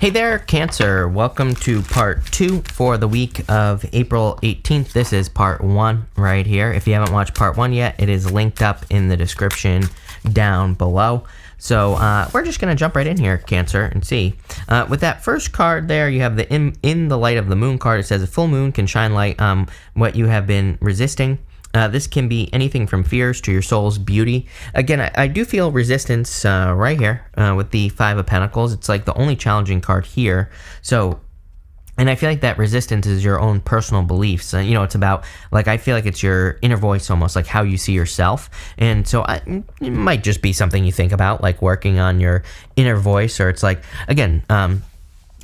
Hey there, Cancer. Welcome to part 2 for the week of April 18th. This is part 1 right here. If you haven't watched part 1 yet, it is linked up in the description down below. So we're just going to jump right in here, Cancer, and see. With that first card there, you have the in the light of the moon card. It says a full moon can shine light on what you have been resisting. This can be anything from fears to your soul's beauty. Again, I do feel resistance right here with the Five of Pentacles. It's like the only challenging card here. So, and I feel like that resistance is your own personal beliefs. It's about, like, I feel like it's your inner voice, almost like how you see yourself. And so it might just be something you think about, like working on your inner voice, or it's like, again,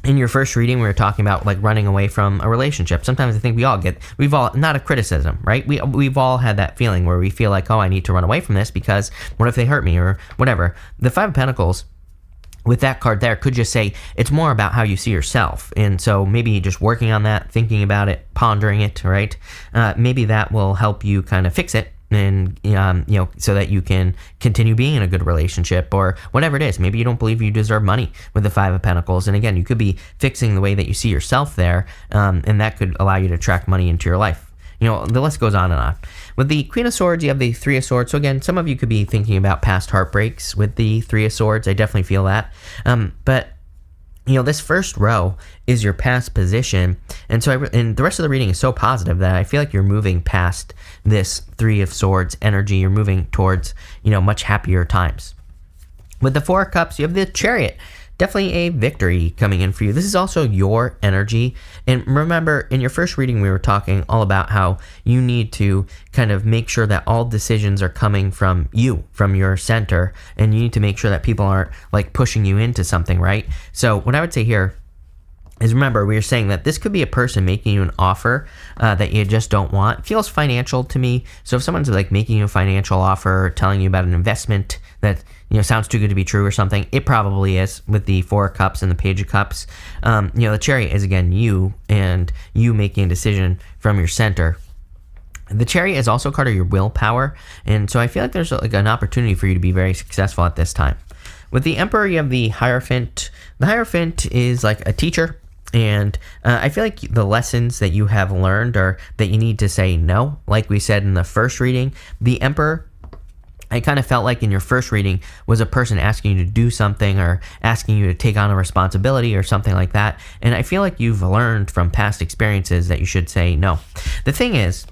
in your first reading, we were talking about like running away from a relationship. Sometimes I think we've all, not a criticism, right? We've all had that feeling where we feel like, oh, I need to run away from this because what if they hurt me or whatever. The Five of Pentacles with that card there could just say it's more about how you see yourself. And so maybe just working on that, thinking about it, pondering it, right? Maybe that will help you kind of fix it. And so that you can continue being in a good relationship or whatever it is. Maybe you don't believe you deserve money with the Five of Pentacles, and again, you could be fixing the way that you see yourself there, and that could allow you to attract money into your life. The list goes on and on. With the Queen of Swords, you have the Three of Swords. So again, some of you could be thinking about past heartbreaks with the Three of Swords. I definitely feel that, but this first row is your past position, and and the rest of the reading is so positive that I feel like you're moving past this Three of Swords energy. You're moving towards, much happier times. With the Four of Cups, you have the Chariot. Definitely a victory coming in for you. This is also your energy. And remember, in your first reading, we were talking all about how you need to kind of make sure that all decisions are coming from you, from your center, and you need to make sure that people aren't like pushing you into something, right? So what I would say here is, remember, we were saying that this could be a person making you an offer that you just don't want. It feels financial to me. So if someone's like making you a financial offer or telling you about an investment that sounds too good to be true or something, it probably is with the Four of Cups and the Page of Cups. The Chariot is, again, you and you making a decision from your center. The Chariot is also a card of your willpower, and so I feel like there's like an opportunity for you to be very successful at this time. With the Emperor, you have the Hierophant. The Hierophant is like a teacher. And I feel like the lessons that you have learned are that you need to say no. Like we said in the first reading, the Emperor, I kind of felt like in your first reading was a person asking you to do something or asking you to take on a responsibility or something like that. And I feel like you've learned from past experiences that you should say no. The thing is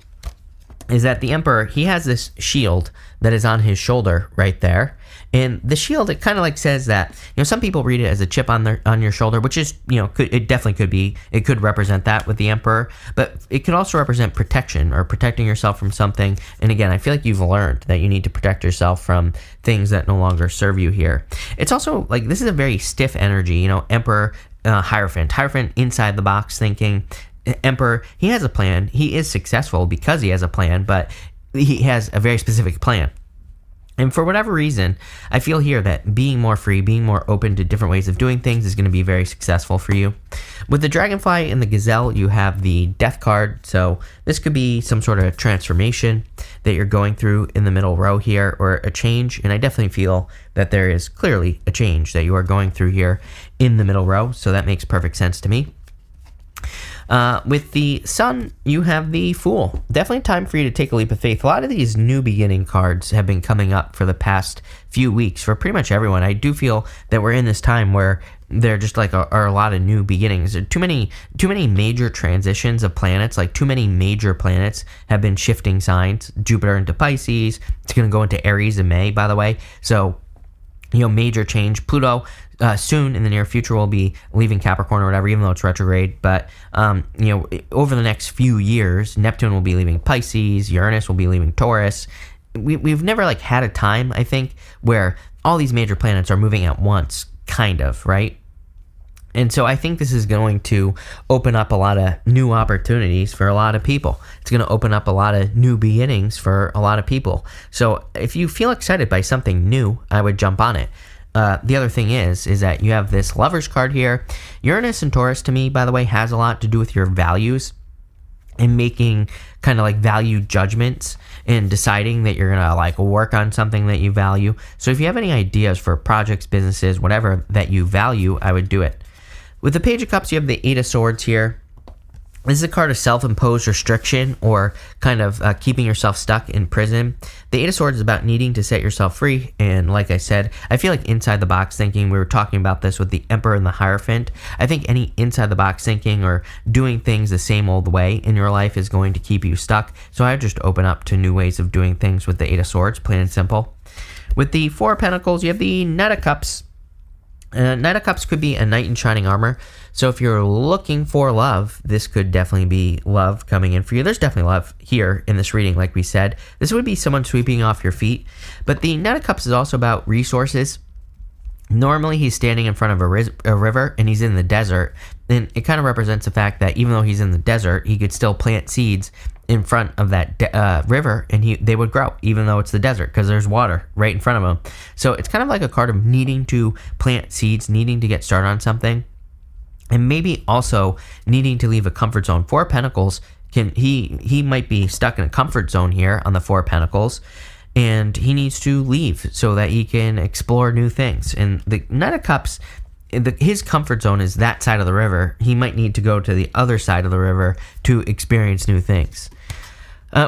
that the Emperor, he has this shield that is on his shoulder right there. And the shield, it kind of like says that, some people read it as a chip on your shoulder, which is, it definitely could be. It could represent that with the Emperor, but it could also represent protection or protecting yourself from something. And again, I feel like you've learned that you need to protect yourself from things that no longer serve you here. It's also like, this is a very stiff energy, Emperor, Hierophant inside the box thinking. Emperor, he has a plan. He is successful because he has a plan, but he has a very specific plan. And for whatever reason, I feel here that being more free, being more open to different ways of doing things is going to be very successful for you. With the Dragonfly and the Gazelle, you have the Death card. So this could be some sort of transformation that you're going through in the middle row here, or a change. And I definitely feel that there is clearly a change that you are going through here in the middle row. So that makes perfect sense to me. With the Sun, you have the Fool. Definitely time for you to take a leap of faith. A lot of these new beginning cards have been coming up for the past few weeks for pretty much everyone. I do feel that we're in this time where there just like are a lot of new beginnings. Too many major transitions of planets. Like too many major planets have been shifting signs. Jupiter into Pisces. It's going to go into Aries in May, by the way. So major change. Pluto soon in the near future will be leaving Capricorn or whatever, even though it's retrograde. But over the next few years, Neptune will be leaving Pisces. Uranus will be leaving Taurus. We've never like had a time, I think, where all these major planets are moving at once, kind of, right? And so I think this is going to open up a lot of new opportunities for a lot of people. It's going to open up a lot of new beginnings for a lot of people. So if you feel excited by something new, I would jump on it. The other thing is that you have this Lovers card here. Uranus and Taurus, to me, by the way, has a lot to do with your values and making kind of like value judgments and deciding that you're going to like work on something that you value. So if you have any ideas for projects, businesses, whatever that you value, I would do it. With the Page of Cups, you have the Eight of Swords here. This is a card of self-imposed restriction or kind of keeping yourself stuck in prison. The Eight of Swords is about needing to set yourself free. And like I said, I feel like inside the box thinking, we were talking about this with the Emperor and the Hierophant. I think any inside the box thinking or doing things the same old way in your life is going to keep you stuck. So I would just open up to new ways of doing things with the Eight of Swords, plain and simple. With the Four of Pentacles, you have the Knight of Cups. Knight of Cups could be a knight in shining armor. So if you're looking for love, this could definitely be love coming in for you. There's definitely love here in this reading, like we said. This would be someone sweeping off your feet. But the Knight of Cups is also about resources. Normally, he's standing in front of a river, and he's in the desert. And it kind of represents the fact that even though he's in the desert, he could still plant seeds in front of that river, and they would grow, even though it's the desert, because there's water right in front of him. So it's kind of like a card of needing to plant seeds, needing to get started on something, and maybe also needing to leave a comfort zone. Four of Pentacles, he might be stuck in a comfort zone here on the Four of Pentacles, and he needs to leave so that he can explore new things. And the Knight of Cups, his comfort zone is that side of the river. He might need to go to the other side of the river to experience new things.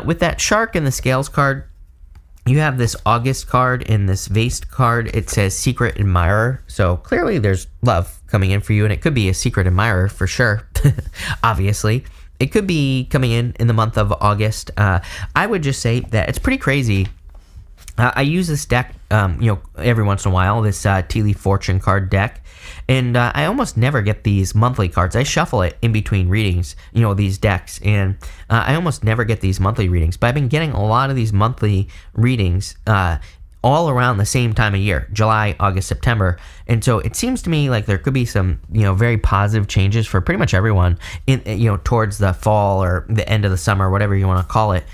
With that Shark and the Scales card, you have this August card and this Vase card. It says Secret Admirer. So clearly there's love coming in for you, and it could be a secret admirer for sure, obviously. It could be coming in the month of August. I would just say that it's pretty crazy. I use this deck, every once in a while, this Tea Leaf Fortune card deck, and I almost never get these monthly cards. I shuffle it in between readings, these decks, and I almost never get these monthly readings, but I've been getting a lot of these monthly readings all around the same time of year, July, August, September, and so it seems to me like there could be some, very positive changes for pretty much everyone in, towards the fall or the end of the summer, whatever you want to call it.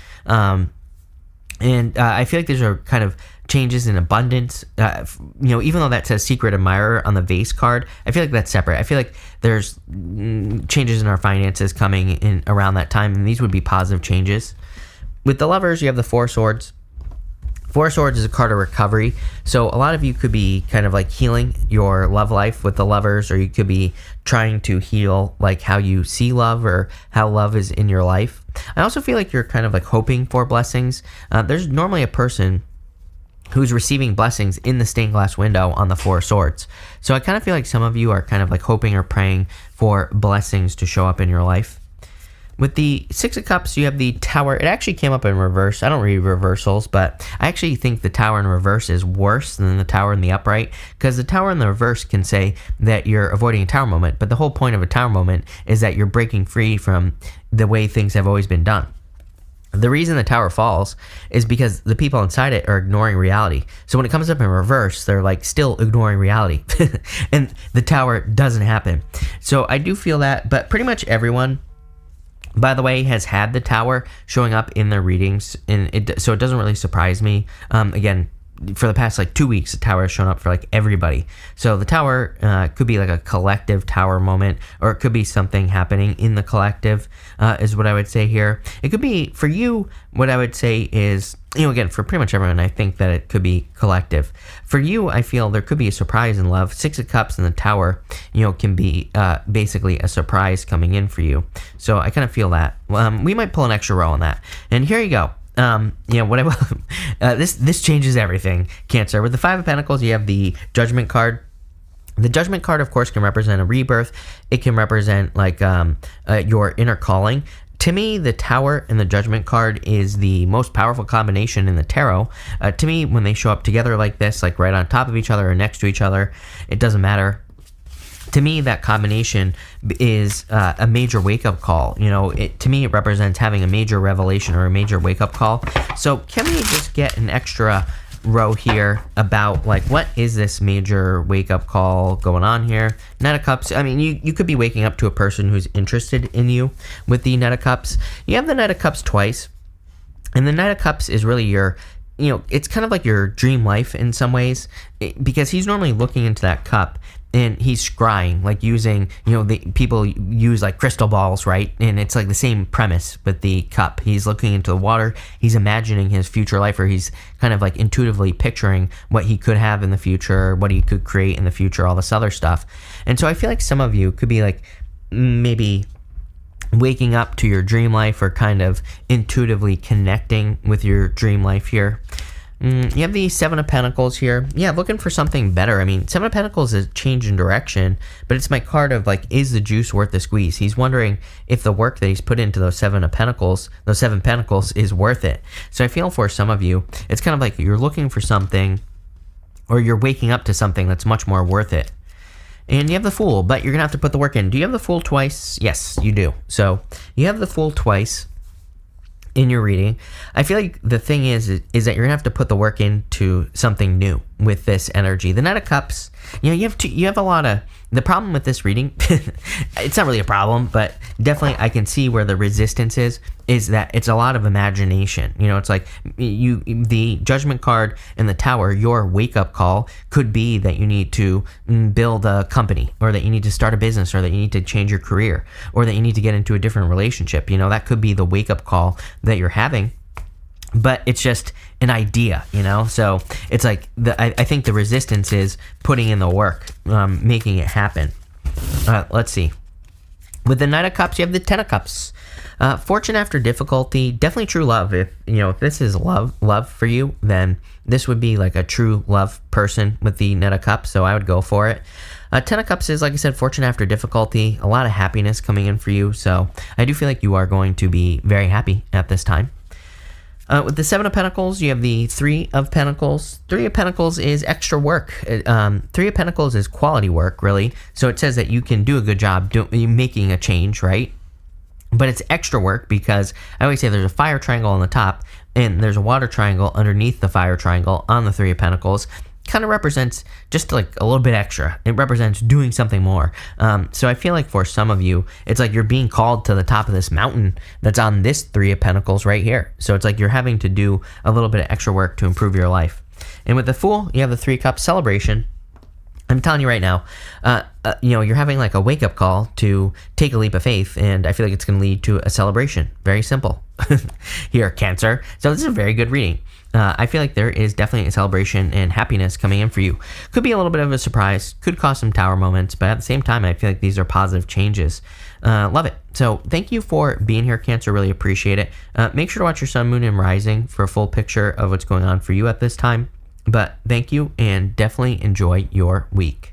And I feel like these are kind of changes in abundance. Even though that says Secret Admirer on the Vase card, I feel like that's separate. I feel like there's changes in our finances coming in around that time, and these would be positive changes. With the Lovers, you have the Four of Swords. Four of Swords is a card of recovery. So a lot of you could be kind of like healing your love life with the Lovers, or you could be trying to heal like how you see love or how love is in your life. I also feel like you're kind of like hoping for blessings. There's normally a person who's receiving blessings in the stained glass window on the Four of Swords. So I kind of feel like some of you are kind of like hoping or praying for blessings to show up in your life. With the Six of Cups, you have the Tower. It actually came up in reverse. I don't read reversals, but I actually think the Tower in reverse is worse than the Tower in the upright, because the Tower in the reverse can say that you're avoiding a Tower moment, but the whole point of a Tower moment is that you're breaking free from the way things have always been done. The reason the Tower falls is because the people inside it are ignoring reality. So when it comes up in reverse, they're like still ignoring reality, and the Tower doesn't happen. So I do feel that, but pretty much everyone, by the way, has had the Tower showing up in their readings, and so it doesn't really surprise me. Again, for the past like 2 weeks, the Tower has shown up for like everybody. So the Tower could be like a collective Tower moment, or it could be something happening in the collective, is what I would say here. It could be, for you, what I would say is, again, for pretty much everyone, I think that it could be collective. For you, I feel there could be a surprise in love. Six of Cups and the Tower, can be basically a surprise coming in for you. So I kind of feel that. We might pull an extra row on that. And here you go. What I will, this changes everything, Cancer. With the Five of Pentacles, you have the Judgment card. The Judgment card, of course, can represent a rebirth. It can represent like your inner calling. To me, the Tower and the Judgment card is the most powerful combination in the tarot. To me, when they show up together like this, like right on top of each other or next to each other, it doesn't matter. To me, that combination is a major wake-up call. To me, it represents having a major revelation or a major wake-up call. So can we just get an extra row here about like what is this major wake-up call going on here? Knight of Cups. I mean, you could be waking up to a person who's interested in you with the Knight of Cups. You have the Knight of Cups twice, and the Knight of Cups is really your, it's kind of like your dream life in some ways, because he's normally looking into that cup. and he's scrying, like using, the people use like crystal balls, right? And it's like the same premise with the cup. He's looking into the water, he's imagining his future life, or he's kind of like intuitively picturing what he could have in the future, what he could create in the future, all this other stuff. And so I feel like some of you could be like maybe waking up to your dream life, or kind of intuitively connecting with your dream life here. You have the Seven of Pentacles here. Yeah, looking for something better. I mean, Seven of Pentacles is change in direction, but it's my card of like, is the juice worth the squeeze? He's wondering if the work that he's put into those Seven Pentacles is worth it. So I feel for some of you, it's kind of like you're looking for something, or you're waking up to something that's much more worth it. And you have the Fool, but you're going to have to put the work in. Do you have the Fool twice? Yes, you do. So you have the Fool twice in your reading. I feel like the thing is that you're gonna have to put the work into something new with this energy. The Knight of Cups, you have a lot of, the problem with this reading, it's not really a problem, but definitely I can see where the resistance is that it's a lot of imagination. It's like the Judgment card and the Tower, your wake-up call could be that you need to build a company, or that you need to start a business, or that you need to change your career, or that you need to get into a different relationship. That could be the wake-up call that you're having. But it's just an idea, So it's like I think the resistance is putting in the work, making it happen. Let's see. With the Knight of Cups, you have the Ten of Cups. Fortune after difficulty, definitely true love. If this is love for you, then this would be like a true love person with the Knight of Cups. So I would go for it. Ten of Cups is, like I said, fortune after difficulty, a lot of happiness coming in for you. So I do feel like you are going to be very happy at this time. With the Seven of Pentacles, you have the Three of Pentacles. Three of Pentacles is extra work. Three of Pentacles is quality work, really. So it says that you can do a good job making a change, right? But it's extra work because I always say there's a fire triangle on the top, and there's a water triangle underneath the fire triangle on the Three of Pentacles. Kind of represents just like a little bit extra. It represents doing something more. So I feel like for some of you, it's like you're being called to the top of this mountain that's on this Three of Pentacles right here. So it's like you're having to do a little bit of extra work to improve your life. And with the Fool, you have the Three Cups celebration. I'm telling you right now, you're having like a wake-up call to take a leap of faith, and I feel like it's going to lead to a celebration. Very simple. Here, Cancer. So this is a very good reading. I feel like there is definitely a celebration and happiness coming in for you. Could be a little bit of a surprise, could cause some Tower moments, but at the same time, I feel like these are positive changes. Love it. So thank you for being here, Cancer. Really appreciate it. Make sure to watch your Sun, Moon, and Rising for a full picture of what's going on for you at this time. But thank you, and definitely enjoy your week.